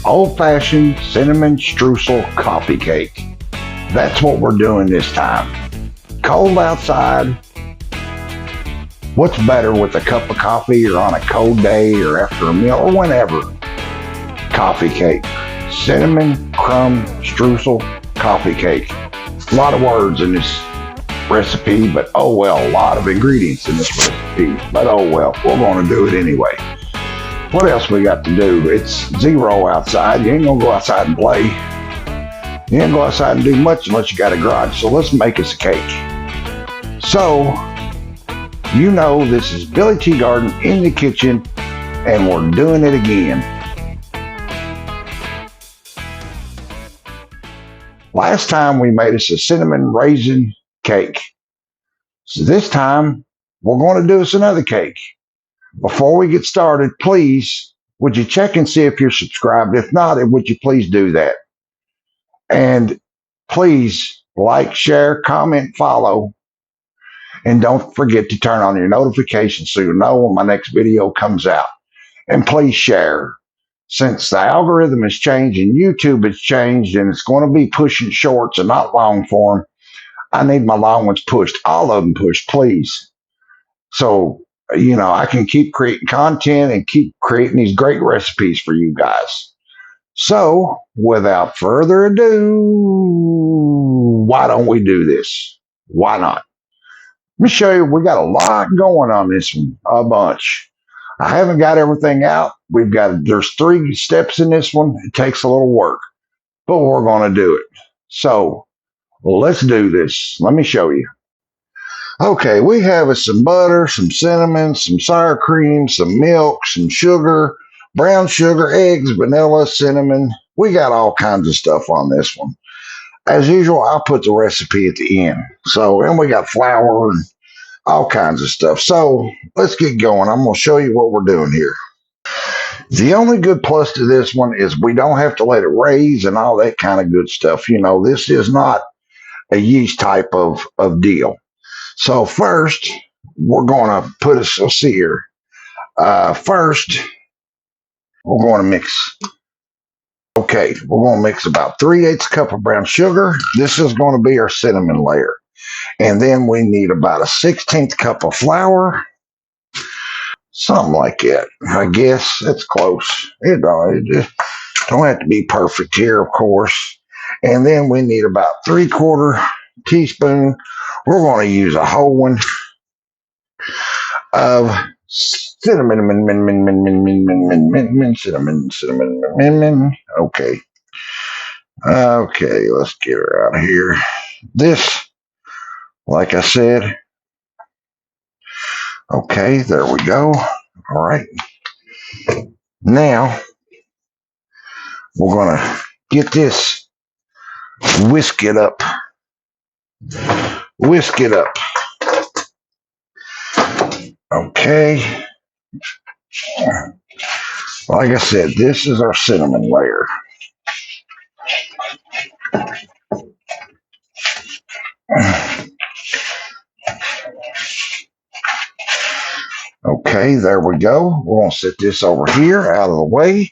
old-fashioned cinnamon streusel coffee cake. That's what we're doing this time. Cold outside. What's better with a cup of coffee or on a cold day or after a meal or whenever? Coffee cake. Cinnamon crumb streusel coffee cake. A lot of words in this recipe, but oh well, a lot of ingredients in this recipe, but oh well, we're going to do it anyway. What else we got to do? It's 0 outside. You ain't gonna go outside and play. You ain't go outside and do much unless you got a garage. So let's make us a cake. So, you know this is Billy T Garden in the kitchen, and we're doing it again. Last time we made us a cinnamon raisin cake. So this time we're going to do us another cake. Before we get started, please, would you check and see if you're subscribed? If not, would you please do that? And please like, share, comment, follow. And don't forget to turn on your notifications so you know when my next video comes out. And please share. Since the algorithm has changed and YouTube has changed and it's going to be pushing shorts and not long form, I need my long ones pushed. All of them pushed, please. So, you know, I can keep creating content and keep creating these great recipes for you guys. So, without further ado, why don't we do this? Why not? Let me show you, we got a lot going on this one, a bunch. I haven't got everything out. There's 3 steps in this one. It takes a little work, but we're going to do it. So, let's do this. Let me show you. Okay, we have some butter, some cinnamon, some sour cream, some milk, some sugar, brown sugar, eggs, vanilla, cinnamon. We got all kinds of stuff on this one. As usual, I'll put the recipe at the end. So, and we got flour and all kinds of stuff. So, let's get going. I'm going to show you what we're doing here. The only good plus to this one is we don't have to let it raise and all that kind of good stuff. You know, this is not a yeast type of deal. So first, we're going to put us, let's see here. First, we're going to mix. Okay, we're going to mix about 3/8 cup of brown sugar. This is going to be our cinnamon layer. And then we need about a 1/16 cup of flour. Something like that. I guess that's close. It don't have to be perfect here, of course. And then we need about 3/4 teaspoon. We're going to use a whole one of cinnamon. Okay. Okay, let's get her out of here. This, like I said, okay, there we go. All right. Now, we're going to get this, whisk it up. Whisk it up. Okay. Like I said, this is our cinnamon layer. Okay, there we go. We're going to set this over here out of the way.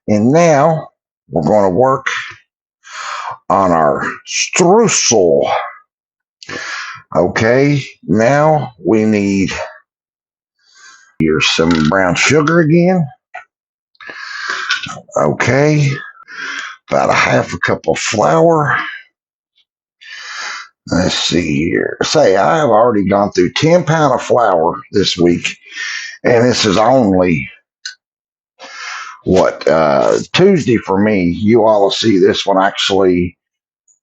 And now we're going to work on our streusel. Okay, now we need, here's some brown sugar again. Okay, about a 1/2 cup of flour. Let's see here. Say, I have already gone through 10 pounds of flour this week, and this is only, Tuesday for me. You all will see this one actually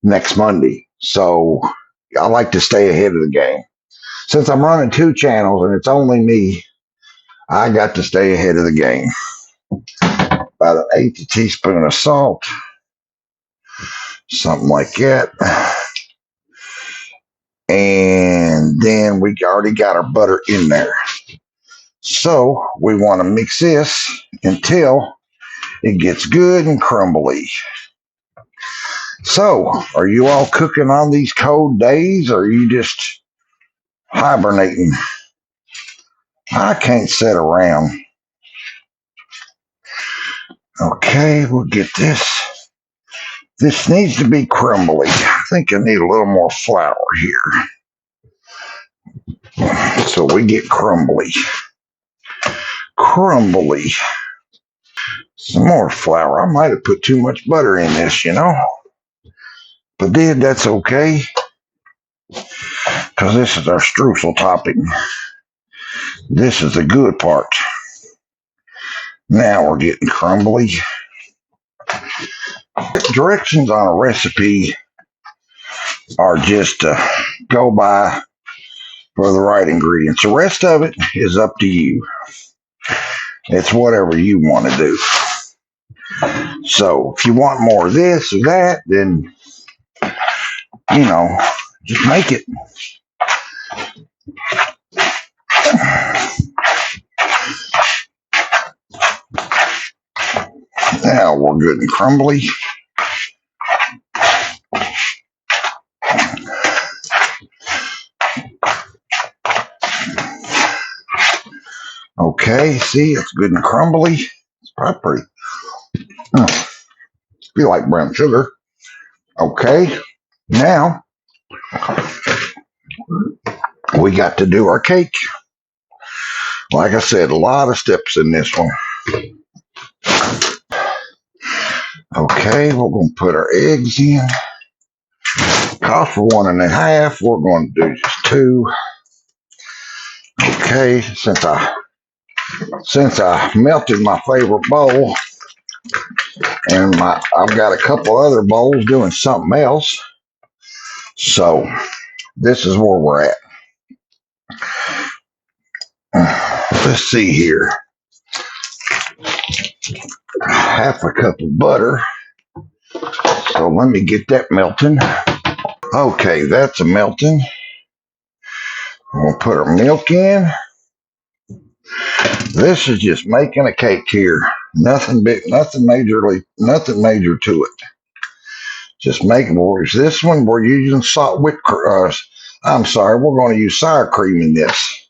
next Monday. So, I like to stay ahead of the game. Since I'm running 2 channels and it's only me, I got to stay ahead of the game. About 1/8 teaspoon of salt. Something like that. And then we already got our butter in there. So we want to mix this until it gets good and crumbly. So, are you all cooking on these cold days, or are you just hibernating? I can't sit around. Okay, we'll get this. This needs to be crumbly. I think I need a little more flour here. So we get crumbly. Crumbly. Some more flour. I might have put too much butter in this, you know. But then that's okay. Because this is our streusel topping. This is the good part. Now we're getting crumbly. Directions on a recipe are just to go by for the right ingredients. The rest of it is up to you. It's whatever you want to do. So if you want more of this or that, then, you know, just make it. Now we're good and crumbly. Okay, see, it's good and crumbly. It's probably pretty. Feel like brown sugar. Okay, now we got to do our cake. Like I said, a lot of steps in this one. Okay, we're going to put our eggs in. Cost for 1.5. We're going to do just 2. Okay, since I melted my favorite bowl, and I've got a couple other bowls doing something else. So this is where we're at. Let's see here. Half a cup of butter. So let me get that melting. Okay, that's a melting. We'll put our milk in. This is just making a cake here. Nothing big, nothing major to it. Just making this one. We're using I'm sorry, we're going to use sour cream in this.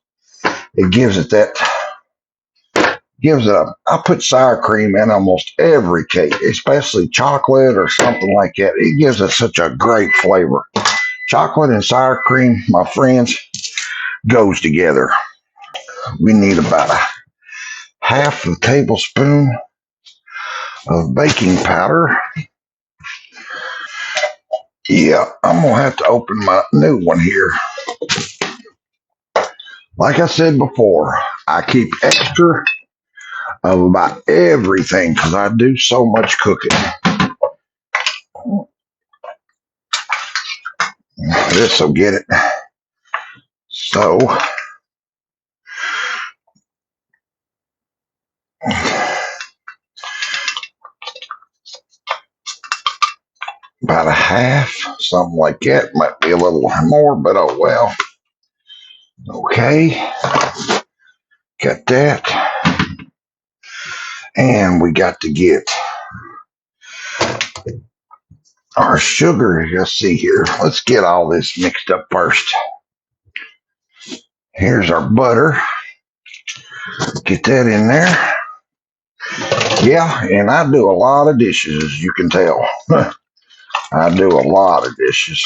It gives it that. I put sour cream in almost every cake, especially chocolate or something like that. It gives it such a great flavor. Chocolate and sour cream, my friends, goes together. We need about a half a tablespoon of baking powder. Yeah, I'm going to have to open my new one here. Like I said before, I keep extra of about everything because I do so much cooking. This will get it. So, about a half, something like that. Might be a little more, but oh well. Okay, got that. And we got to get our sugar. Let's see here. Let's get all this mixed up first. Here's our butter. Get that in there. Yeah, and I do a lot of dishes, as you can tell. I do a lot of dishes.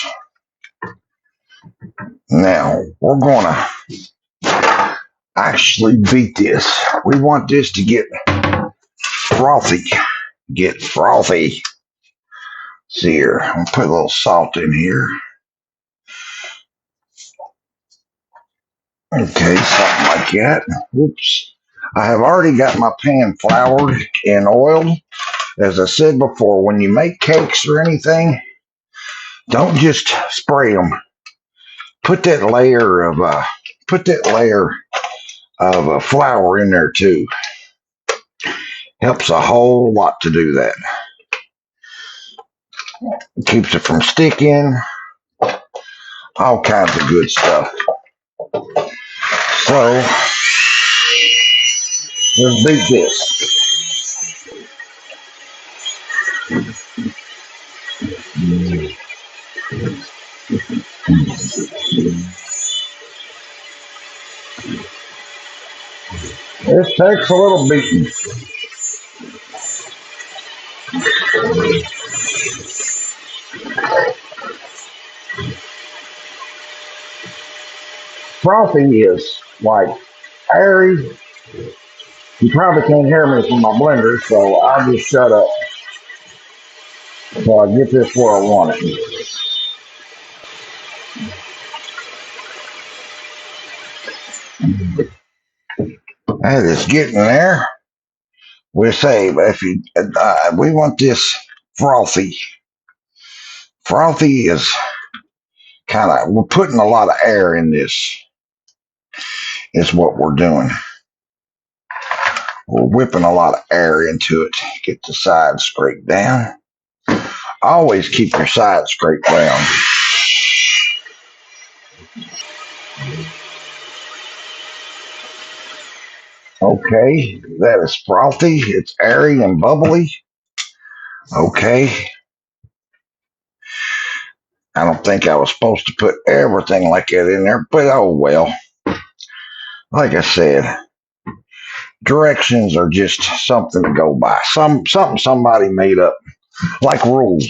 Now, we're going to actually beat this. We want this to get frothy. Get frothy. See here, I'm going to put a little salt in here. Okay, something like that. Oops. I have already got my pan floured and oiled. As I said before, when you make cakes or anything, don't just spray them. Put that layer of flour in there too. Helps a whole lot to do that. Keeps it from sticking. All kinds of good stuff. So let's beat this. This takes a little beating. Frothy is like airy. You probably can't hear me from my blender, so I'll just shut up so I get this where I want it. And it's getting there. We say, but if you, we want this frothy. Frothy is kind of, we're putting a lot of air in this, is what we're doing. We're whipping a lot of air into it. Get the sides scraped down. Always keep your sides scraped down. Okay, that is frothy. It's airy and bubbly. Okay. I don't think I was supposed to put everything like that in there, but oh well. Like I said, directions are just something to go by. Something somebody made up, like rules.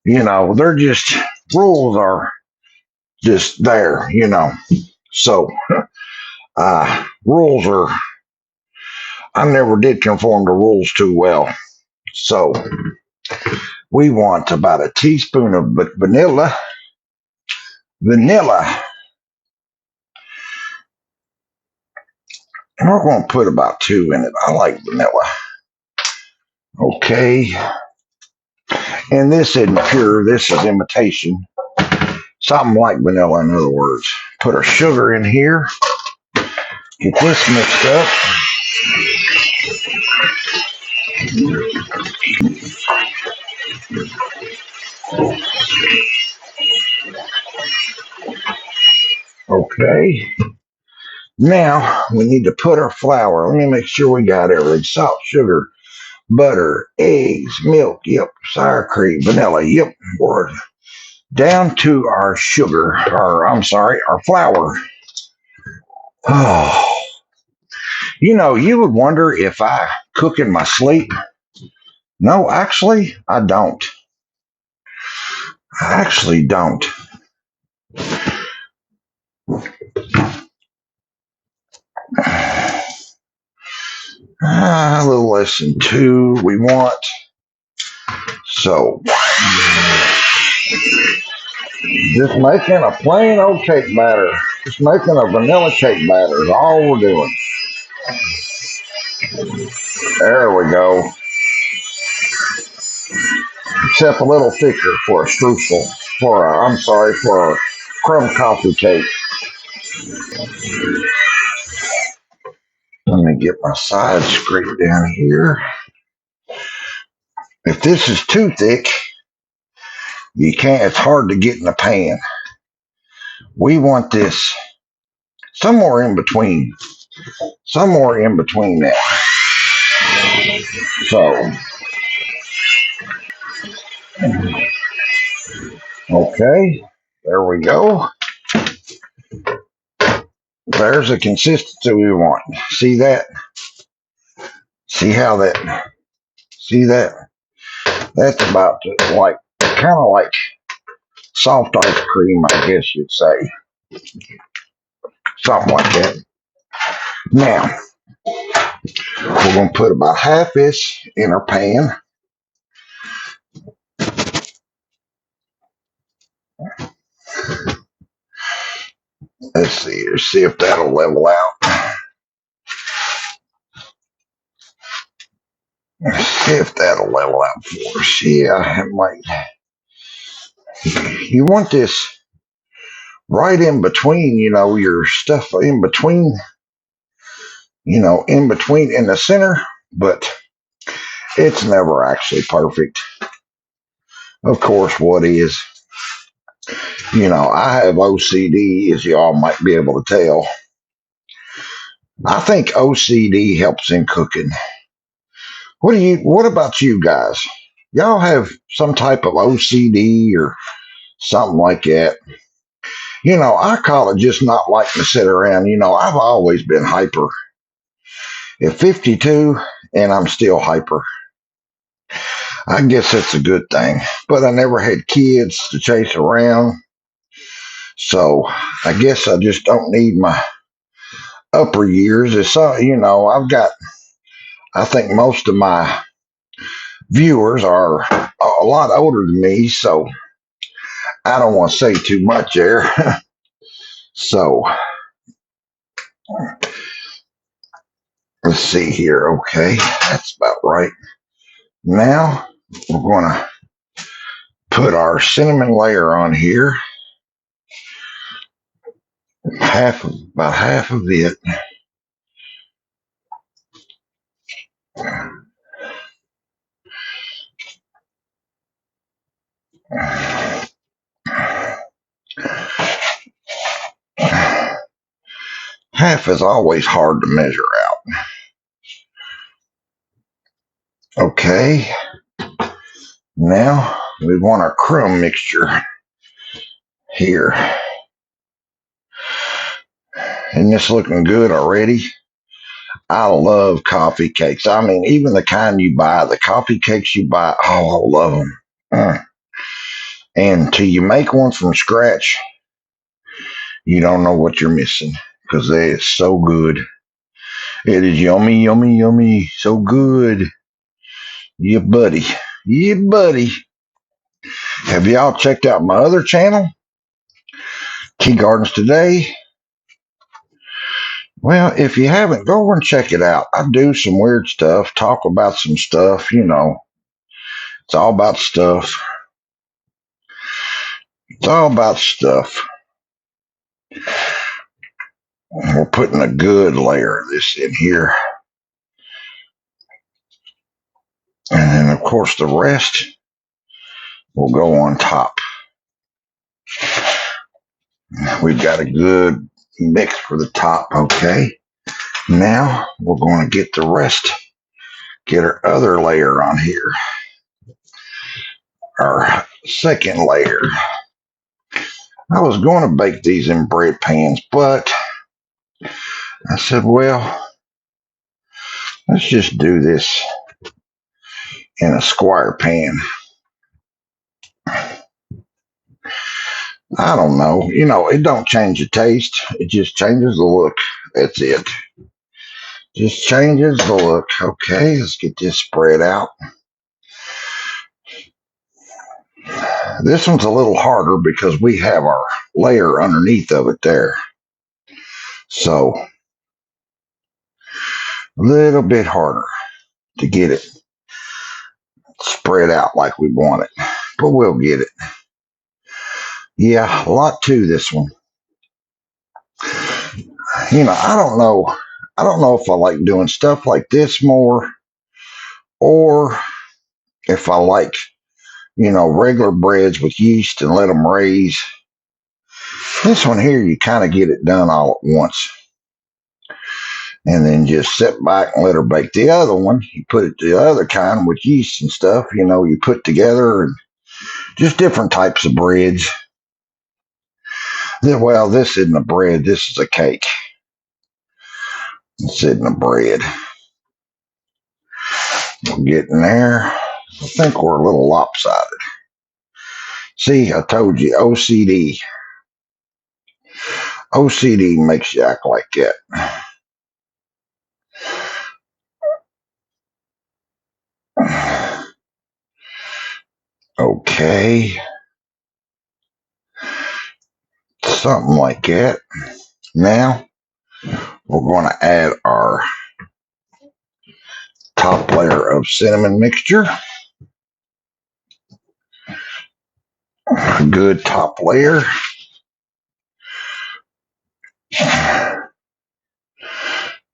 You know, they're just rules are just there. You know, so rules are. I never did conform to rules too well, so we want about a teaspoon of vanilla. Vanilla. And we're going to put about 2 in it. I like vanilla. Okay. And this isn't pure. This is imitation. Something like vanilla, in other words. Put our sugar in here. Get this mixed up. Okay. Now, we need to put our flour. Let me make sure we got everything. Salt, sugar, butter, eggs, milk. Yep. Sour cream, vanilla. Yep. We're down to our sugar. Our flour. Oh. You know, you would wonder if I cook in my sleep. No, actually, I don't. I actually don't. A little less than 2 we want. So, just making a plain old cake batter. Just making a vanilla cake batter is all we're doing. There we go. Except a little thicker for a streusel. For a crumb coffee cake. Let me get my sides scraped down here. If this is too thick, you can't, it's hard to get in the pan. We want this somewhere in between. Somewhere in between that. So, okay, there we go. There's the consistency we want. See that? See how that? See that? That's about like, kind of like soft ice cream, I guess you'd say. Something like that. Now, we're going to put about half this in our pan. Let's see if that'll level out. Let's see if that'll level out for us. Yeah, it might. You want this right in between, you know, your stuff in between, you know, in between in the center, but it's never actually perfect. Of course, what is, you know, I have OCD, as y'all might be able to tell. I think OCD helps in cooking. What about you guys? Y'all have some type of OCD or something like that? You know, I call it just not liking to sit around. You know, I've always been hyper. At 52, and I'm still hyper. I guess that's a good thing. But I never had kids to chase around. So I guess I just don't need my upper years. It's, I've got, I think most of my viewers are a lot older than me. So I don't want to say too much there. So let's see here. Okay. That's about right. Now we're going to put our cinnamon layer on here. About half of it. Half is always hard to measure out. Okay. Now we want our crumb mixture here. Isn't this looking good already? I love coffee cakes. I mean, even the kind you buy, the coffee cakes you buy, oh, I love them. And till you make one from scratch, you don't know what you're missing because they are so good. It is yummy, yummy, yummy. So good. Yeah, buddy. Yeah, buddy. Have y'all checked out my other channel? Tea Gardens Today. Well, if you haven't, go over and check it out. I do some weird stuff, talk about some stuff, It's all about stuff. It's all about stuff. We're putting a good layer of this in here. And then, of course, the rest will go on top. We've got a good mix for the top, okay? Now, we're going to get the rest, get our other layer on here. Our second layer. I was going to bake these in bread pans, but I said, well, let's just do this in a square pan. I don't know. It don't change the taste. It just changes the look. That's it. Just changes the look. Okay, let's get this spread out. This one's a little harder because we have our layer underneath of it there. So, a little bit harder to get it spread out like we want it. But we'll get it. Yeah, a lot to this one. I don't know. I don't know if I like doing stuff like this more or if I like, regular breads with yeast and let them raise. This one here, you kind of get it done all at once. And then just sit back and let her bake. The other one, you put it the other kind with yeast and stuff, you put together and just different types of breads. Well, this isn't a bread. This is a cake. It's in a bread. We're getting there. I think we're a little lopsided. See, I told you, OCD. OCD makes you act like that. Okay. Something like that. Now, we're going to add our top layer of cinnamon mixture. A good top layer.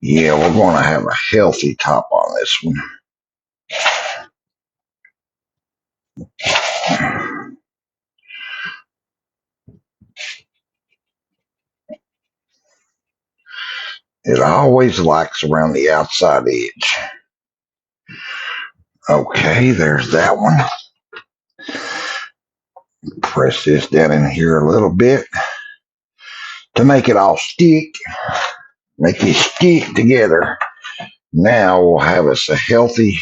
Yeah, we're going to have a healthy top on this one. It always likes around the outside edge. Okay, there's that one. Press this down in here a little bit to make it all stick. Make it stick together. Now we'll have us a healthy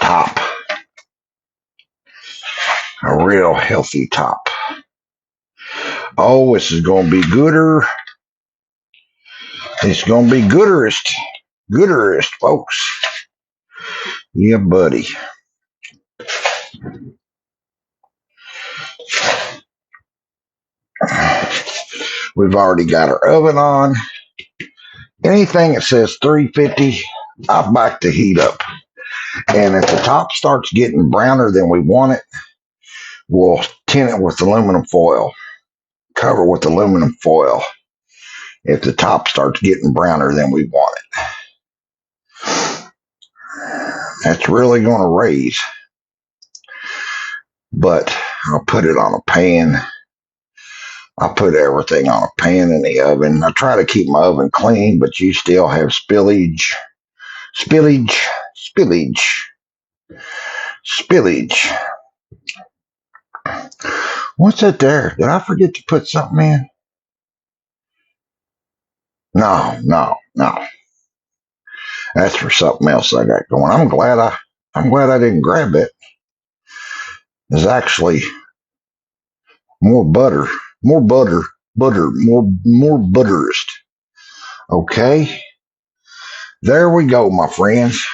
top. A real healthy top. Oh, this is going to be gooder. It's going to be gooderest. Gooderest, folks. Yeah, buddy. We've already got our oven on. Anything that says 350, I back the heat up. And if the top starts getting browner than we want it, we'll tint it with aluminum foil. Cover with aluminum foil if the top starts getting browner than we want it. That's really going to raise. But I'll put it on a pan. I put everything on a pan in the oven. I try to keep my oven clean, but you still have spillage. Spillage. What's that there? Did I forget to put something in? No. That's for something else I got going. I'm glad I didn't grab it. There's actually more butter. More butterest. Okay. There we go, my friends.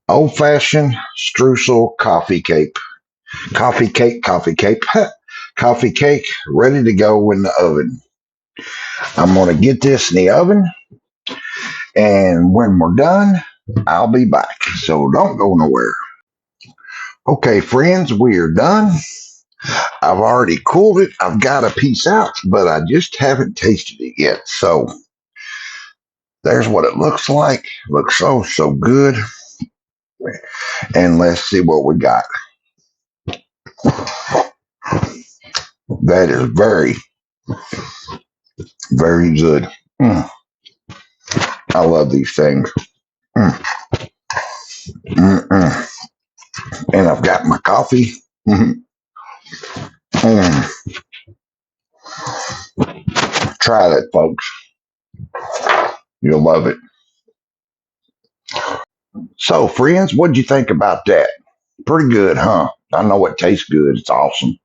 Old-fashioned streusel coffee cake. Coffee cake. Coffee cake ready to go in the oven. I'm going to get this in the oven. And when we're done, I'll be back. So don't go nowhere. Okay, friends, we are done. I've already cooled it. I've got a piece out, but I just haven't tasted it yet. So there's what it looks like. Looks so good. And let's see what we got. That is very, very good. I love these things. And I've got my coffee. Try that, folks. You'll love it. So, friends, what'd you think about that? Pretty good, huh? I know it tastes good. It's awesome.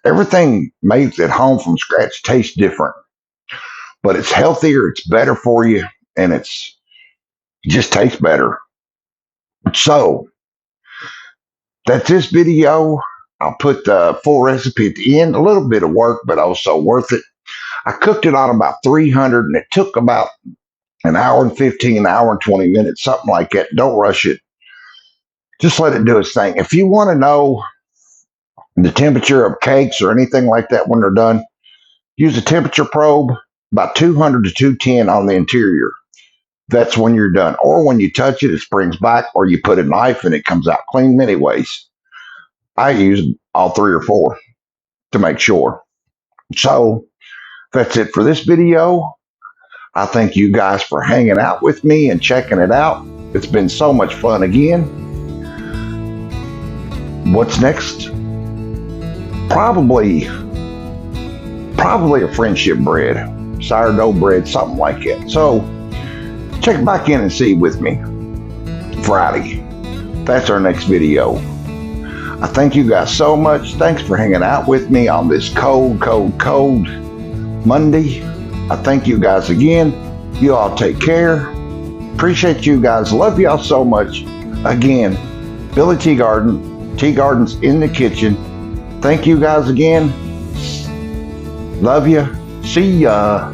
Everything made at home from scratch tastes different, but it's healthier, it's better for you, and it just tastes better. So, that's this video. I'll put the full recipe at the end. A little bit of work, but also worth it. I cooked it on about 300, and it took about an hour and 15, an hour and 20 minutes, something like that. Don't rush it. Just let it do its thing. If you want to know the temperature of cakes or anything like that when they're done, use a temperature probe, about 200 to 210 on the interior. That's when you're done. Or when you touch it, it springs back, or you put a knife and it comes out clean anyways. I use all 3 or 4 to make sure. So that's it for this video. I thank you guys for hanging out with me and checking it out. It's been so much fun again. What's next? Probably a friendship bread, sourdough bread, something like that. So check back in and see with me Friday. That's our next video. I thank you guys so much. Thanks for hanging out with me on this cold Monday. I thank you guys again. You all take care. Appreciate you guys. Love y'all so much. Again, Billy Tea Gardens in the kitchen. Thank you guys again. Love you. See ya.